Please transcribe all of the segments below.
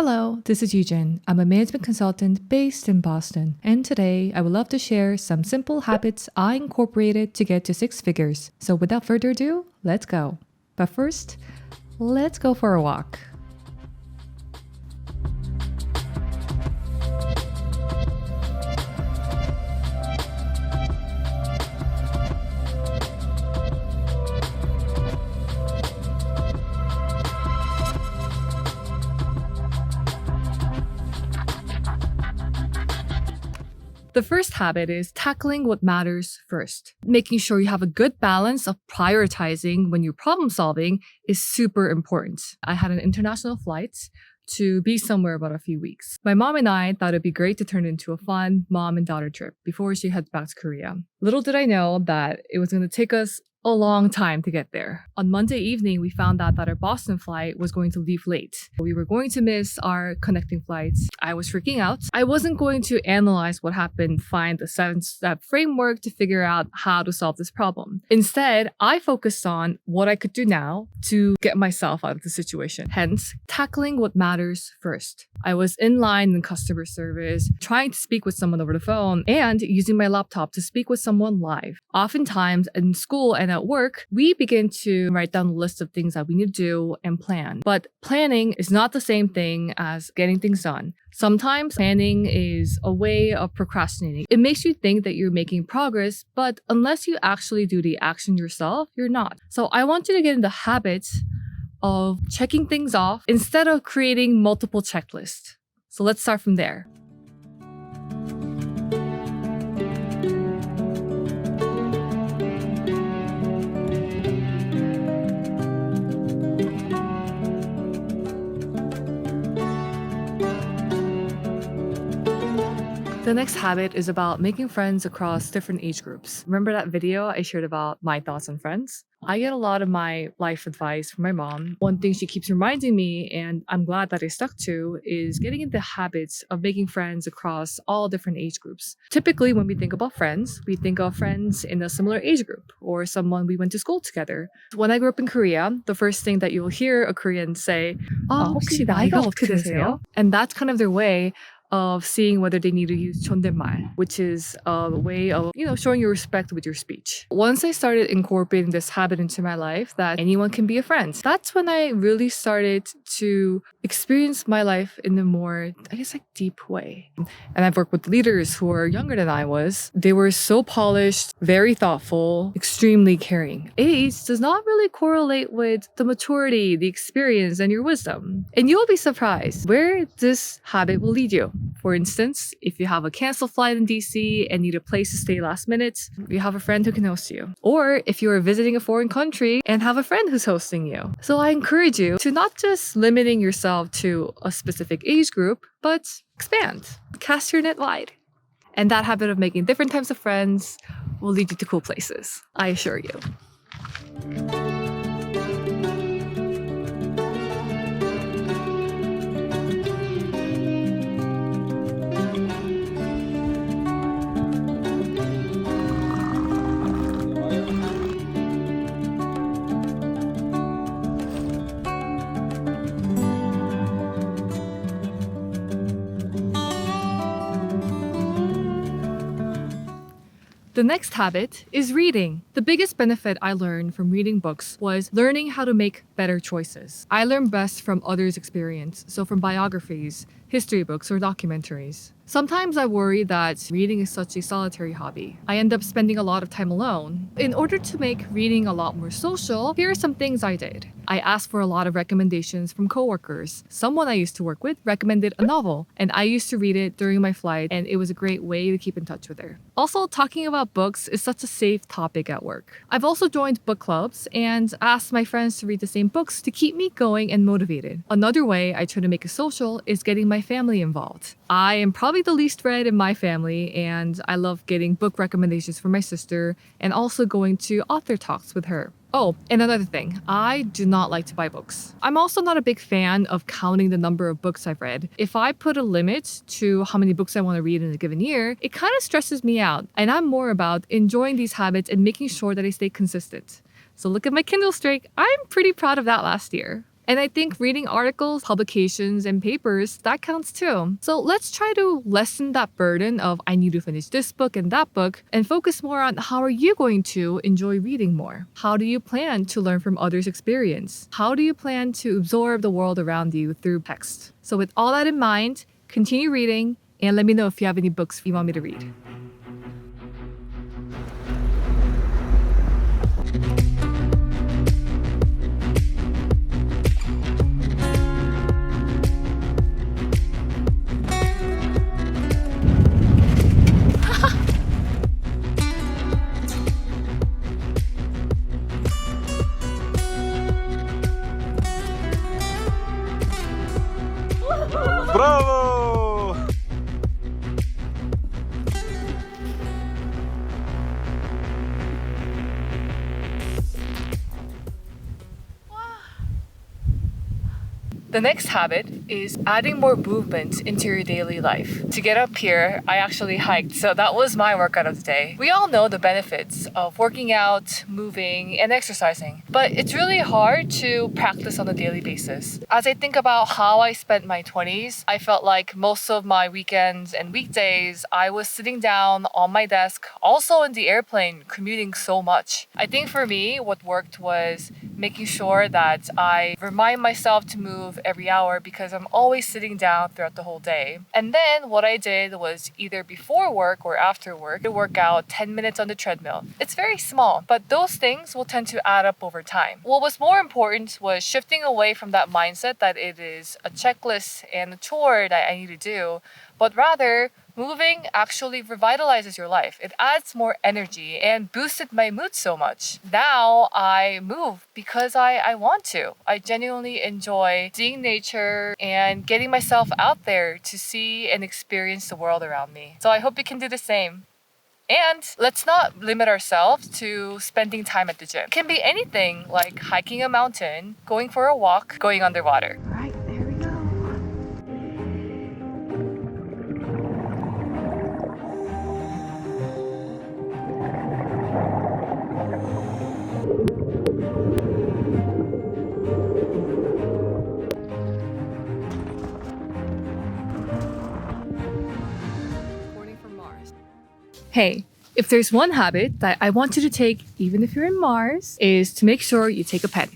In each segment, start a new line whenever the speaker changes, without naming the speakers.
Hello, this is Yujin. I'm a management consultant based in Boston, and today I would love to share some simple habits I incorporated to get to six figures. So without further ado, let's go. But first, let's go for a walk. The first habit is tackling what matters first. Making sure you have a good balance of prioritizing when you're problem solving is super important. I had an international flight to be somewhere about a few weeks. My mom and I thought it'd be great to turn it into a fun mom and daughter trip before she heads back to Korea. Little did I know that it was going to take us a long time to get there. On Monday evening, we found out that our Boston flight was going to leave late. We were going to miss our connecting flights. I was freaking out. I wasn't going to analyze what happened, find a 7-step framework to figure out how to solve this problem. Instead, I focused on what I could do now to get myself out of the situation. Hence, tackling what matters first. I was in line in customer service, trying to speak with someone over the phone, and using my laptop to speak with someone live. Oftentimes, in school and at work, we begin to write down a list of things that we need to do and plan. But planning is not the same thing as getting things done. Sometimes planning is a way of procrastinating. It makes you think that you're making progress, but unless you actually do the action yourself, you're not. So I want you to get in the habit of checking things off instead of creating multiple checklists. So let's start from there. The next habit is about making friends across different age groups. Remember that video I shared about my thoughts on friends? I get a lot of my life advice from my mom. One thing she keeps reminding me, and I'm glad that I stuck to, is getting into habits of making friends across all different age groups. Typically, when we think about friends, we think of friends in a similar age group or someone we went to school together. When I grew up in Korea, the first thing that you'll hear a Korean say, 혹시 나이가 어떻게 되세요? And that's kind of their way of seeing whether they need to use 존댓말, which is a way of, showing your respect with your speech. Once I started incorporating this habit into my life that anyone can be a friend, that's when I really started to experience my life in a more, deep way. And I've worked with leaders who are younger than I was. They were so polished, very thoughtful, extremely caring. Age does not really correlate with the maturity, the experience, and your wisdom. And you'll be surprised where this habit will lead you. For instance, if you have a canceled flight in DC and need a place to stay last minute, you have a friend who can host you. Or if you are visiting a foreign country and have a friend who's hosting you. So I encourage you to not just limiting yourself to a specific age group, but expand, cast your net wide. And that habit of making different types of friends will lead you to cool places, I assure you. The next habit is reading. The biggest benefit I learned from reading books was learning how to make better choices. I learn best from others' experience, so from biographies, history books, or documentaries. Sometimes I worry that reading is such a solitary hobby. I end up spending a lot of time alone. In order to make reading a lot more social, here are some things I did. I asked for a lot of recommendations from coworkers. Someone I used to work with recommended a novel, and I used to read it during my flight, and it was a great way to keep in touch with her. Also, talking about books is such a safe topic at work. I've also joined book clubs and asked my friends to read the same books to keep me going and motivated. Another way I try to make it social is getting my family involved. I am probably the least read in my family, and I love getting book recommendations from my sister and also going to author talks with her. Oh, and another thing, I do not like to buy books. I'm also not a big fan of counting the number of books I've read. If I put a limit to how many books I want to read in a given year, it kind of stresses me out. And I'm more about enjoying these habits and making sure that I stay consistent. So look at my Kindle streak. I'm pretty proud of that last year. And I think reading articles, publications, and papers, that counts too. So let's try to lessen that burden of I need to finish this book and that book and focus more on how are you going to enjoy reading more? How do you plan to learn from others' experience? How do you plan to absorb the world around you through text? So with all that in mind, continue reading and let me know if you have any books you want me to read.
Bravo!
The next habit is adding more movement into your daily life. To get up here, I actually hiked, so that was my workout of the day. We all know the benefits of working out, moving, and exercising, but it's really hard to practice on a daily basis. As I think about how I spent my 20s, I felt like most of my weekends and weekdays, I was sitting down on my desk, also in the airplane, commuting so much. I think for me, what worked was making sure that I remind myself to move every hour because I'm always sitting down throughout the whole day. And then what I did was either before work or after work to work out 10 minutes on the treadmill. It's very small, but those things will tend to add up over time. What was more important was shifting away from that mindset that it is a checklist and a chore that I need to do, but rather moving actually revitalizes your life. It adds more energy and boosted my mood so much. Now I move because I want to. I genuinely enjoy seeing nature and getting myself out there to see and experience the world around me. So I hope you can do the same. And let's not limit ourselves to spending time at the gym. It can be anything like hiking a mountain, going for a walk, going underwater.
Right, there we go.
Hey, if there's one habit that I want you to take, even if you're in Mars, is to make sure you take a pen.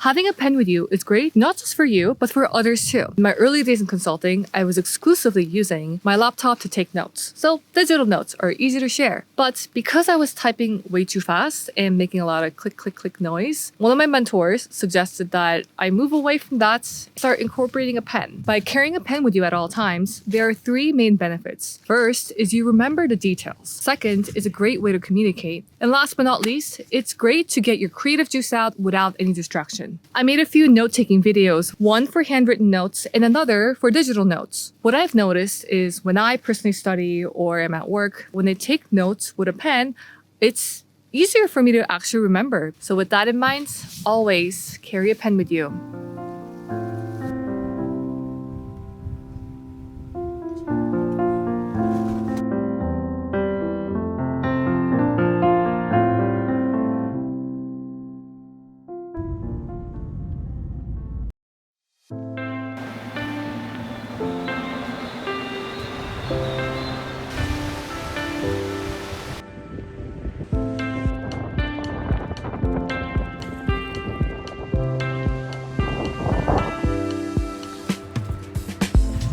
Having a pen with you is great, not just for you, but for others too. In my early days in consulting, I was exclusively using my laptop to take notes. So digital notes are easy to share. But because I was typing way too fast and making a lot of click, click, click noise, one of my mentors suggested that I move away from that, start incorporating a pen. By carrying a pen with you at all times, there are three main benefits. First is you remember the details. Second is a great way to communicate. And last but not least, it's great to get your creative juice out without any distraction. I made a few note-taking videos, one for handwritten notes and another for digital notes. What I've noticed is when I personally study or am at work, when I take notes with a pen, it's easier for me to actually remember. So with that in mind, always carry a pen with you.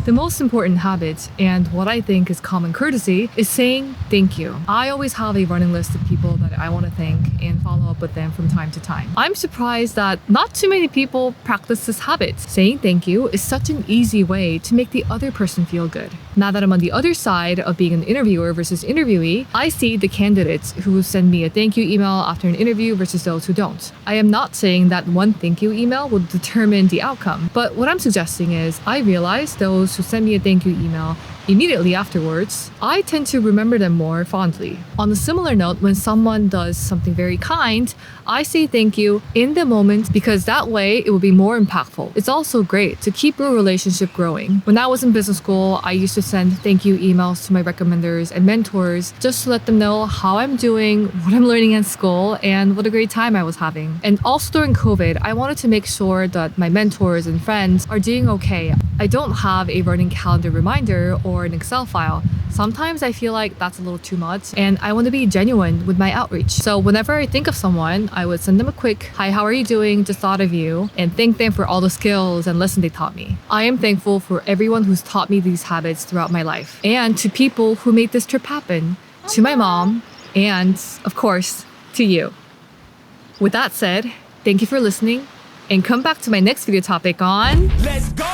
The most important habit, and what I think is common courtesy, is saying thank you. I always have a running list of people that I want to thank and follow up with them from time to time. I'm surprised that not too many people practice this habit. Saying thank you is such an easy way to make the other person feel good. Now that I'm on the other side of being an interviewer versus interviewee, I see the candidates who send me a thank you email after an interview versus those who don't. I am not saying that one thank you email will determine the outcome, but what I'm suggesting is I realize those who send me a thank you email immediately afterwards, I tend to remember them more fondly. On a similar note, when someone does something very kind, I say thank you in the moment because that way it will be more impactful. It's also great to keep your relationship growing. When I was in business school, I used to send thank you emails to my recommenders and mentors just to let them know how I'm doing, what I'm learning in school, and what a great time I was having. And also during COVID, I wanted to make sure that my mentors and friends are doing okay. I don't have a running calendar reminder or an Excel file. Sometimes I feel like that's a little too much, and I want to be genuine with my outreach. So whenever I think of someone, I would send them a quick, "Hi, how are you doing? Just thought of you," and thank them for all the skills and lessons they taught me. I am thankful for everyone who's taught me these habits throughout my life, and to people who made this trip happen, to my mom, and of course, to you. With that said, thank you for listening, and come back to my next video topic on...
Let's go!